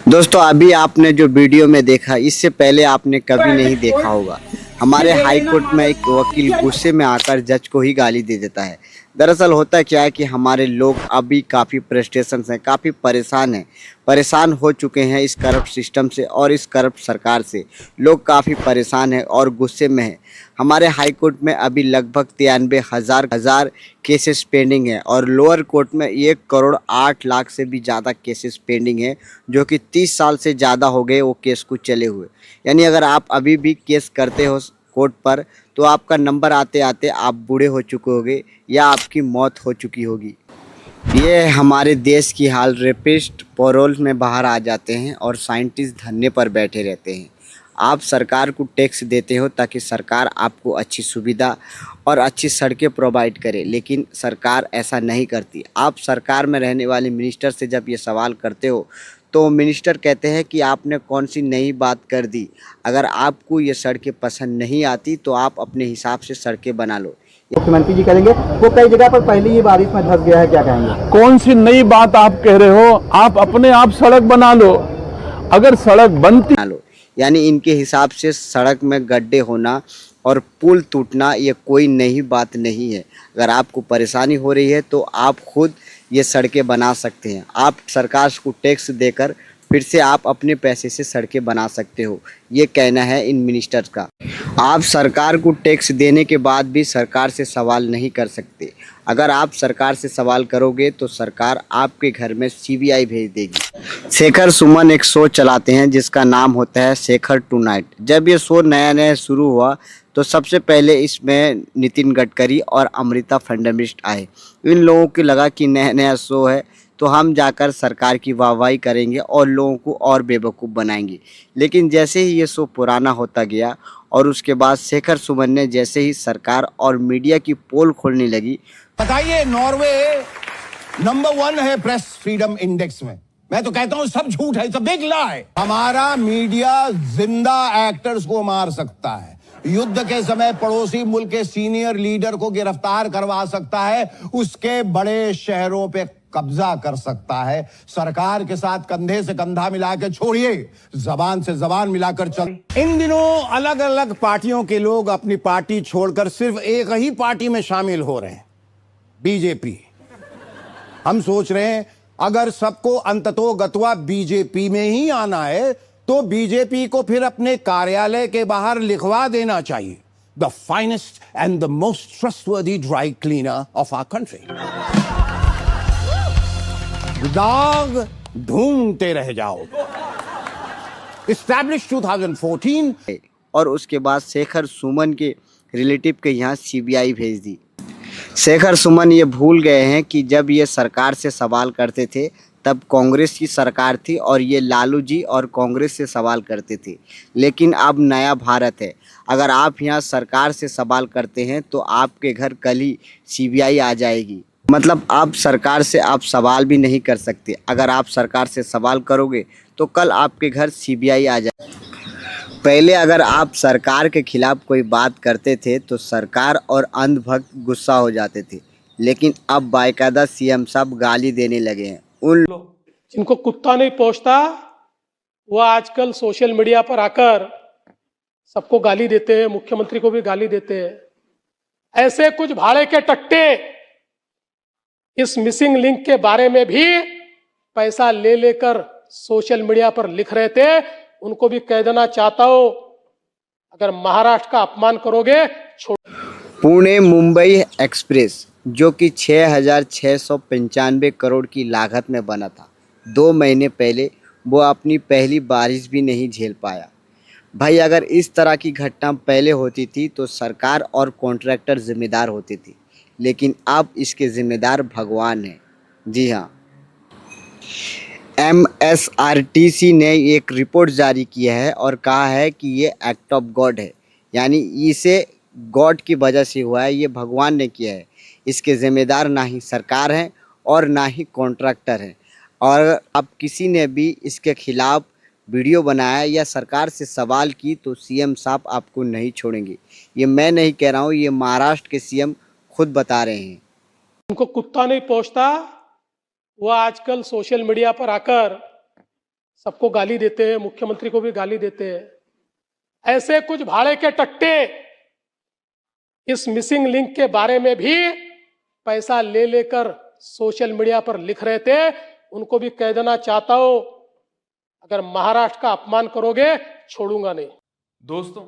दोस्तों अभी आपने जो वीडियो में देखा इससे पहले आपने कभी नहीं देखा होगा। हमारे हाई कोर्ट में एक वकील गुस्से में आकर जज को ही गाली दे देता है। दरअसल होता क्या है कि हमारे लोग अभी काफ़ी फ्रस्ट्रेशन हैं, काफ़ी परेशान हो चुके हैं इस करप्ट सिस्टम से और इस करप्ट सरकार से। लोग काफ़ी परेशान हैं और गुस्से में हैं। हमारे हाई कोर्ट में अभी लगभग 93,000 केसेस पेंडिंग है और लोअर कोर्ट में 1,08,00,000 से भी ज़्यादा केसेस पेंडिंग है, जो कि 30 साल से ज़्यादा हो गए वो केस को चले हुए। यानी अगर आप अभी भी केस करते हो कोर्ट पर तो आपका नंबर आते आते आप बूढ़े हो चुके होंगे या आपकी मौत हो चुकी होगी। ये हमारे देश की हाल। रेपिस्ट पैरोल में बाहर आ जाते हैं और साइंटिस्ट धरने पर बैठे रहते हैं। आप सरकार को टैक्स देते हो ताकि सरकार आपको अच्छी सुविधा और अच्छी सड़कें प्रोवाइड करे, लेकिन सरकार ऐसा नहीं करती। आप सरकार में रहने वाले मिनिस्टर से जब ये सवाल करते हो तो मिनिस्टर कहते हैं कि आपने कौन सी नई बात कर दी। अगर आपको ये सड़कें पसंद नहीं आती तो आप अपने हिसाब से सड़कें बना लो। मुख्यमंत्री जी करेंगे, वो कई जगह पर पहले ही बारिश में धंस गया है, क्या कहेंगे? कौन सी नई बात आप कह रहे हो? आप अपने आप सड़क बना लो। अगर सड़क बनती लो, यानी इनके हिसाब से सड़क में गड्ढे होना और पुल टूटना ये कोई नई बात नहीं है। अगर आपको परेशानी हो रही है तो आप खुद ये सड़कें बना सकते हैं। आप सरकार को टैक्स देकर फिर से आप अपने पैसे से सड़कें बना सकते हो, ये कहना है इन मिनिस्टर्स का। आप सरकार को टैक्स देने के बाद भी सरकार से सवाल नहीं कर सकते। अगर आप सरकार से सवाल करोगे तो सरकार आपके घर में सीबीआई भेज देगी। शेखर सुमन एक शो चलाते हैं जिसका नाम होता है शेखर टुनाइट। जब ये शो नया शुरू हुआ तो सबसे पहले इसमें नितिन गडकरी और अमृता फडणवीस आए। इन लोगों को लगा कि नया शो है तो हम जाकर सरकार की वाहवाही करेंगे और लोगों को और बेवकूफ़ बनाएंगे। लेकिन जैसे ही ये शो पुराना होता गया और उसके बाद शेखर सुमन ने जैसे ही सरकार और मीडिया की पोल खोलने लगी। बताइए, नॉर्वे नंबर 1 है प्रेस फ्रीडम इंडेक्स में। मैं तो कहता हूं सब झूठ है, सब बिग लाई। हमारा मीडिया जिंदा एक्टर्स को मार सकता है, युद्ध के समय पड़ोसी मुल्क के सीनियर लीडर को गिरफ्तार करवा सकता है, उसके बड़े शहरों पे कब्जा कर सकता है। सरकार के साथ कंधे से कंधा मिलाकर छोड़िए, जबान से जबान मिलाकर चल। इन दिनों अलग अलग पार्टियों के लोग अपनी पार्टी छोड़कर सिर्फ एक ही पार्टी में शामिल हो रहे हैं, बीजेपी। हम सोच रहे हैं अगर सबको अंततोगत्वा बीजेपी में ही आना है तो बीजेपी को फिर अपने कार्यालय के बाहर लिखवा देना चाहिए, the finest and the most trustworthy dry cleaner of our country. दाग ढूंढते रह जाओ। Established 2014। और उसके बाद शेखर सुमन के रिलेटिव के यहाँ सीबीआई भेज दी। शेखर सुमन ये भूल गए हैं कि जब ये सरकार से सवाल करते थे तब कांग्रेस की सरकार थी और ये लालू जी और कांग्रेस से सवाल करते थे। लेकिन अब नया भारत है। अगर आप यहाँ सरकार से सवाल करते हैं तो आपके घर कल ही सीबीआई आ जाएगी। मतलब आप सरकार से आप सवाल भी नहीं कर सकते। अगर आप सरकार से सवाल करोगे तो कल आपके घर सीबीआई आ जाए। पहले अगर आप सरकार के खिलाफ कोई बात करते थे तो सरकार और अंधभक्त गुस्सा हो जाते थे, लेकिन अब बाकायदा सीएम साहब गाली देने लगे हैं। उन जिनको कुत्ता नहीं पहुंचता वो आजकल सोशल मीडिया पर आकर सबको गाली देते हैं, मुख्यमंत्री को भी गाली देते हैं। ऐसे कुछ भाड़े के टट्टे इस मिसिंग लिंक के बारे में भी पैसा ले लेकर सोशल मीडिया पर लिख रहे थे। उनको भी कह देना चाहता हूं, अगर महाराष्ट्र का अपमान करोगे छोड़। पुणे मुंबई एक्सप्रेस जो कि 6,695 करोड़ की लागत में बना था, 2 महीने पहले वो अपनी पहली बारिश भी नहीं झेल पाया। भाई अगर इस तरह की घटना पहले होती थी तो सरकार और कॉन्ट्रैक्टर जिम्मेदार होते थे, लेकिन अब इसके जिम्मेदार भगवान हैं। जी हाँ, MSRTC ने एक रिपोर्ट जारी किया है और कहा है कि ये एक्ट ऑफ गॉड है, यानी इसे गॉड की वजह से हुआ है, ये भगवान ने किया है। इसके ज़िम्मेदार ना ही सरकार हैं और ना ही कॉन्ट्रैक्टर हैं। और अब किसी ने भी इसके खिलाफ वीडियो बनाया या सरकार से सवाल की तो सीएम साहब आपको नहीं छोड़ेंगे। ये मैं नहीं कह रहा हूँ, ये महाराष्ट्र के सीएम खुद बता रहे हैं। उनको कुत्ता नहीं पहुंचता वो आजकल सोशल मीडिया पर आकर सबको गाली देते हैं, मुख्यमंत्री को भी गाली देते हैं। ऐसे कुछ भाड़े के टट्टे इस मिसिंग लिंक के बारे में भी पैसा ले लेकर सोशल मीडिया पर लिख रहे थे। उनको भी कह देना चाहता हूं, अगर महाराष्ट्र का अपमान करोगे छोड़ूंगा नहीं। दोस्तों